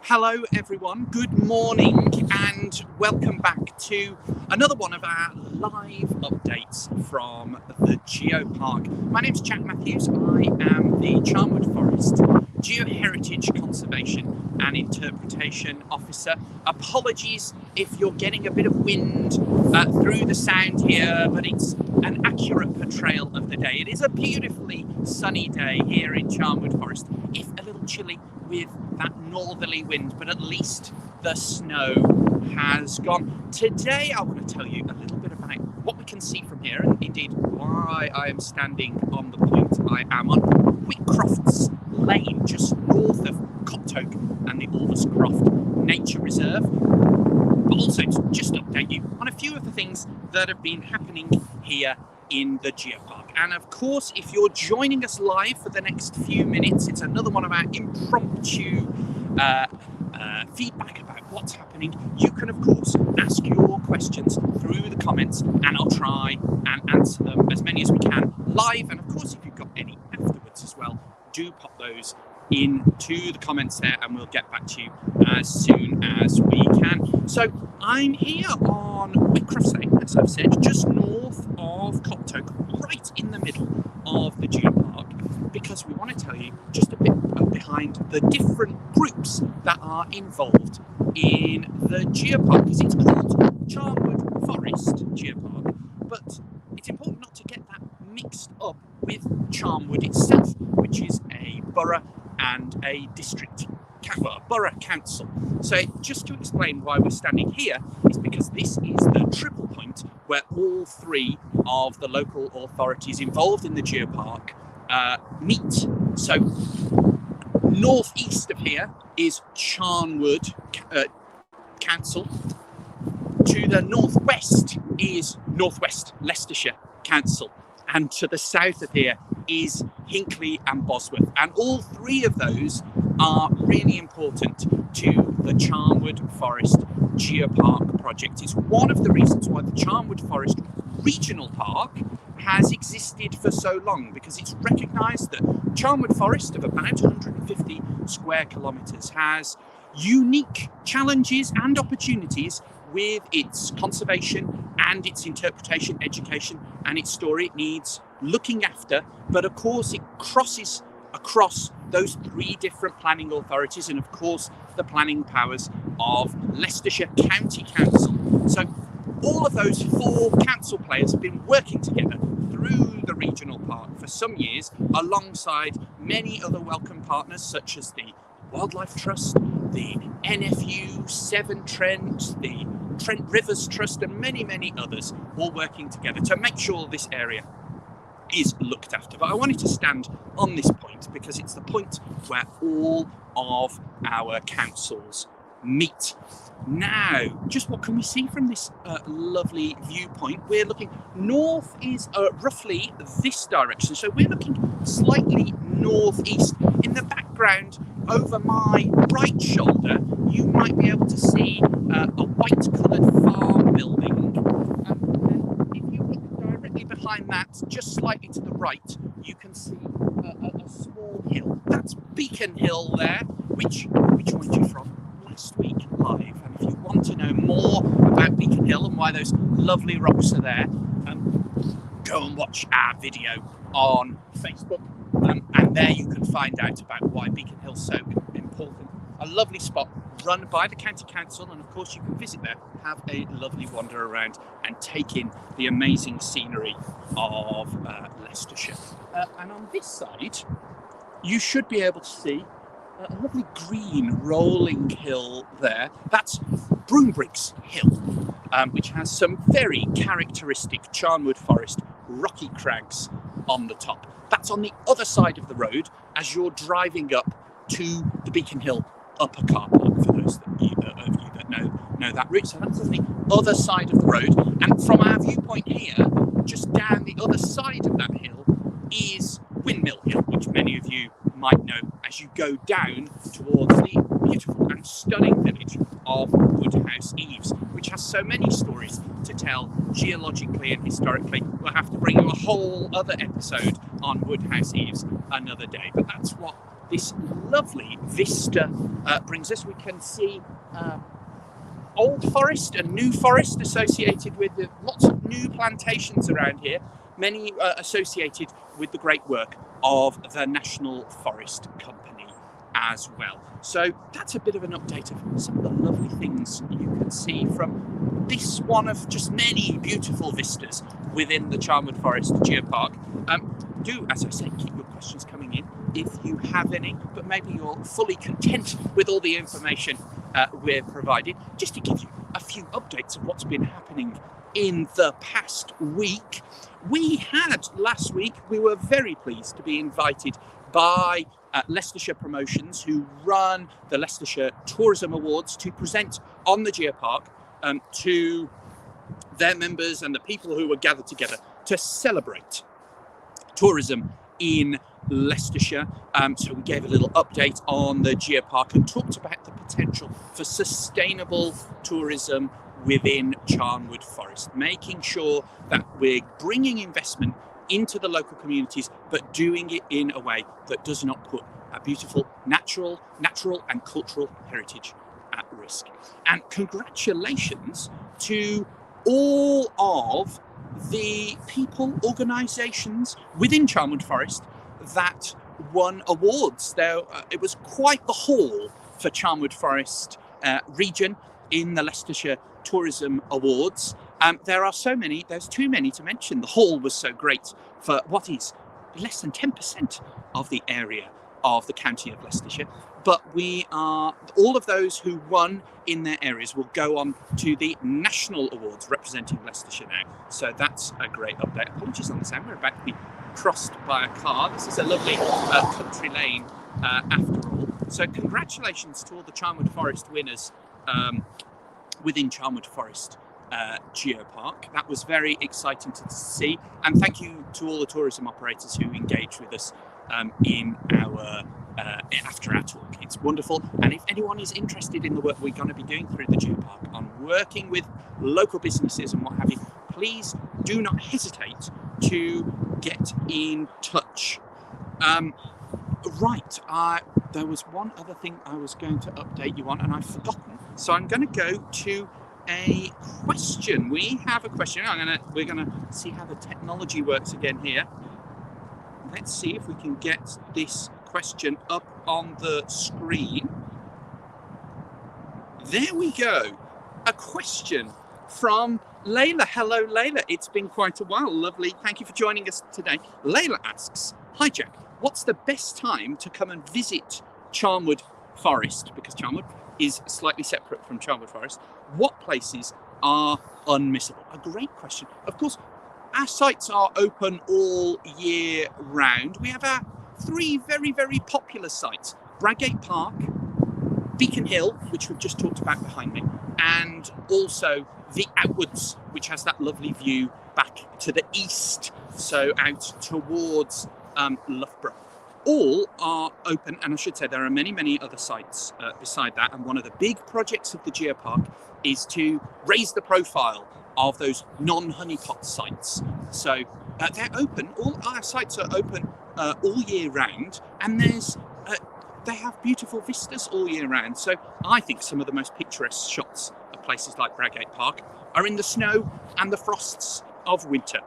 Hello everyone, good morning and welcome back to another one of our live updates from the Geopark. My name's Jack Matthews, I am the Charnwood Forest Geoheritage Conservation and Interpretation Officer. Apologies if you're getting a bit of wind through the sound here, but it's an accurate portrayal of the day. It is a beautifully sunny day here in Charnwood Forest, if a little chilly with that northerly wind, but at least the snow has gone. Today I want to tell you a little bit about what we can see from here, and indeed why I am standing on the point I am on Whitcroft's Lane, just north of Coptoke and the Alderscroft Nature Reserve, but also to just update you on a few of the things that have been happening here in the Geopark. And of course, if you're joining us live for the next few minutes, it's another one of our impromptu feedback about what's happening. You can of course ask your questions through the comments and I'll try and answer them as many as we can live, and of course if you've got any afterwards as well, do pop those into the comments there and we'll get back to you as soon as we can. So I'm here on Whitcroft Lane, as I've said, just north of Coptoke, right in the middle of the Geopark, because we want to tell you just a bit behind the different groups that are involved in the Geopark, because it's called Charnwood Forest Geopark, but it's important not to get that mixed up with Charnwood itself, which is a borough and a district, borough council. So just to explain why we're standing here is because this is the triple point where all three of the local authorities involved in the Geopark meet. So northeast of here is Charnwood Council. To the northwest is Northwest Leicestershire Council, and to the south of here is Hinckley and Bosworth, and all three of those are really important to the Charnwood Forest Geopark project. It's one of the reasons why the Charnwood Forest Regional Park has existed for so long, because it's recognised that Charnwood Forest of about 150 square kilometres has unique challenges and opportunities with its conservation and its interpretation, education and its story. It needs looking after, but of course it crosses across those three different planning authorities and of course the planning powers of Leicestershire County Council. So all of those four council players have been working together through the regional park for some years, alongside many other welcome partners such as the Wildlife Trust, the NFU, Severn Trent, the Trent Rivers Trust and many others, all working together to make sure this area is looked after. But I wanted to stand on this point because it's the point where all of our councils meet. Now, just what can we see from this lovely viewpoint? We're looking north is roughly this direction, so we're looking slightly northeast. In the background over my right shoulder you might be able to see a white coloured farm building, and if you look directly behind that, just slightly to the right, you can see a small hill. That's Beacon Hill there, which we joined you from last week live. And if you want to know more about Beacon Hill and why those lovely rocks are there, go and watch our video on Facebook, and there you can find out about why Beacon Hill's so important. A lovely spot run by the County Council, and of course you can visit there, have a lovely wander around and take in the amazing scenery of Leicestershire. And on this side you should be able to see a lovely green rolling hill there. That's Broombriggs Hill, which has some very characteristic Charnwood Forest rocky crags on the top. That's on the other side of the road as you're driving up to the Beacon Hill upper car park, for those of you that know that route. So that's on the other side of the road, and from our viewpoint here, just down the other side of that hill is Windmill Hill, which many of you might know as you go down towards the beautiful and stunning village of Woodhouse Eaves, which has so many stories to tell geologically and historically. We'll have to bring you a whole other episode on Woodhouse Eaves another day, but that's what this lovely vista brings us. We can see old forest and new forest associated with lots of new plantations around here, many associated with the great work of the National Forest Company as well. So that's a bit of an update of some of the lovely things you can see from this one of just many beautiful vistas within the Charnwood Forest Geopark. Do, as I said, keep your questions coming in if you have any, but maybe you're fully content with all the information we're provided. Just to give you a few updates of what's been happening in the past week. Last week, we were very pleased to be invited by Leicestershire Promotions, who run the Leicestershire Tourism Awards, to present on the Geopark to their members and the people who were gathered together to celebrate tourism in Leicestershire. So we gave a little update on the Geopark and talked about the potential for sustainable tourism within Charnwood Forest, making sure that we're bringing investment into the local communities, but doing it in a way that does not put a beautiful natural and cultural heritage at risk. And congratulations to all of the people, organisations within Charnwood Forest that won awards. It was quite the haul for Charnwood Forest region in the Leicestershire Tourism Awards. There are so many, there's too many to mention. The haul was so great for what is less than 10% of the area of the county of Leicestershire. But all of those who won in their areas will go on to the national awards representing Leicestershire now. So that's a great update. Apologies on the sound, we're about to be crossed by a car. This is a lovely country lane after all. So congratulations to all the Charnwood Forest winners within Charnwood Forest Geopark. That was very exciting to see, and thank you to all the tourism operators who engaged with us in our after our talk. It's wonderful, and if anyone is interested in the work we're going to be doing through the Geopark on working with local businesses and what have you, please do not hesitate to get in touch. There was one other thing I was going to update you on and I've forgotten, so I'm going to go to a question. We have a question. We're gonna see how the technology works again here. Let's see if we can get this question up on the screen. There we go. A question from Layla. Hello, Layla. It's been quite a while. Lovely. Thank you for joining us today. Layla asks, "Hi, Jack. What's the best time to come and visit Charnwood Forest?" Because Charnwood is slightly separate from Charnwood Forest. What places are unmissable? A great question. Of course, our sites are open all year round. We have our three very, very popular sites: Bradgate Park, Beacon Hill, which we've just talked about behind me, and also the Outwards, which has that lovely view back to the east, so out towards Loughborough. All are open, and I should say there are many, many other sites beside that, and one of the big projects of the Geopark is to raise the profile of those non-honeypot sites. So they're open, all our sites are open all year round, and they have beautiful vistas all year round. So I think some of the most picturesque shots of places like Bradgate Park are in the snow and the frosts of winter.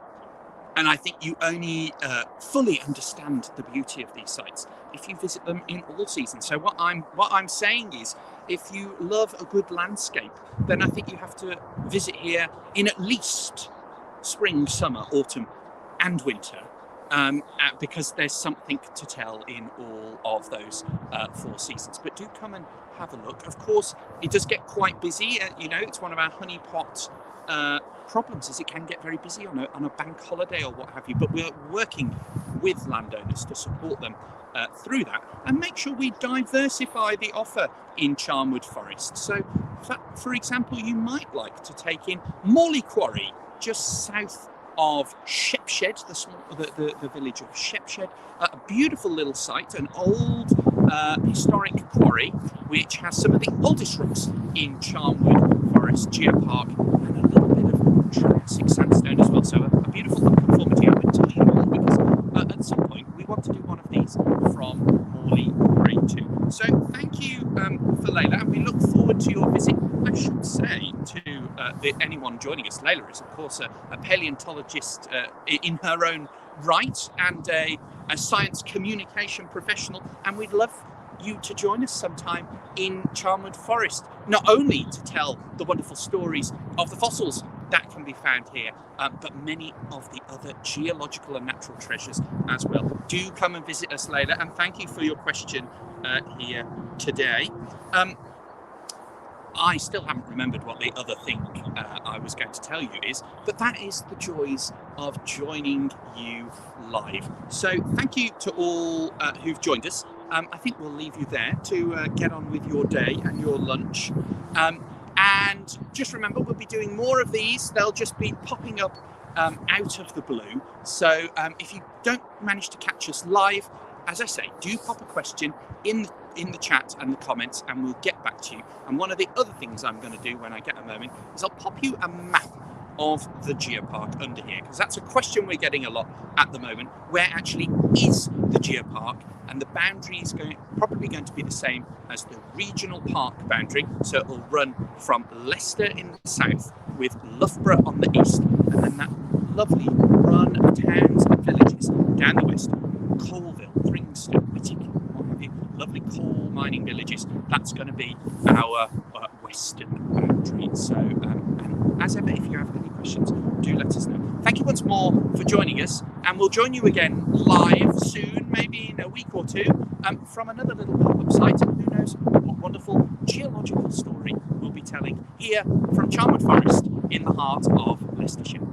And I think you only fully understand the beauty of these sites if you visit them in all seasons. So what I'm saying is, if you love a good landscape, then I think you have to visit here in at least spring, summer, autumn, and winter, because there's something to tell in all of those 4 seasons. But do come and have a look. Of course, it does get quite busy. It's one of our honeypot problems is it can get very busy on a bank holiday or what have you, but we're working with landowners to support them through that and make sure we diversify the offer in Charnwood Forest. So for example, you might like to take in Morley Quarry, just south of Shepshed, the village of Shepshed, a beautiful little site, an old historic quarry which has some of the oldest rocks in Charnwood Forest Geopark, and a little bit of Triassic sandstone as well. So a beautiful conformity. I went to leave all because at some point we want to do one of these from Morley So thank you for Layla, and we look forward to your visit. I should say to anyone joining us, Layla is of course a paleontologist in her own right, and a science communication professional, and we'd love you to join us sometime in Charnwood Forest, not only to tell the wonderful stories of the fossils that can be found here, but many of the other geological and natural treasures as well. Do come and visit us, Layla, and thank you for your question here today. I still haven't remembered what the other thing I was going to tell you is, but that is the joys of joining you live. So thank you to all who've joined us. I think we'll leave you there to get on with your day and your lunch. And just remember, we'll be doing more of these. They'll just be popping up out of the blue. So if you don't manage to catch us live, as I say, do pop a question in the chat and the comments, and we'll get back to you. And one of the other things I'm going to do when I get a moment is I'll pop you a map of the geopark under here, because that's a question we're getting a lot at the moment. Where actually is the geopark? And the boundary is probably going to be the same as the regional park boundary. So it will run from Leicester in the south with Loughborough on the east, and then that lovely run of towns and villages down the west. Colville, Thringstone, Whitcroft, what have you, lovely coal mining villages. That's going to be our western boundary. So, and as ever, if you have any questions, do let us know. Thank you once more for joining us, and we'll join you again live soon, maybe in a week or two, from another little pop-up site. And who knows what wonderful geological story we'll be telling here from Charnwood Forest in the heart of Leicestershire.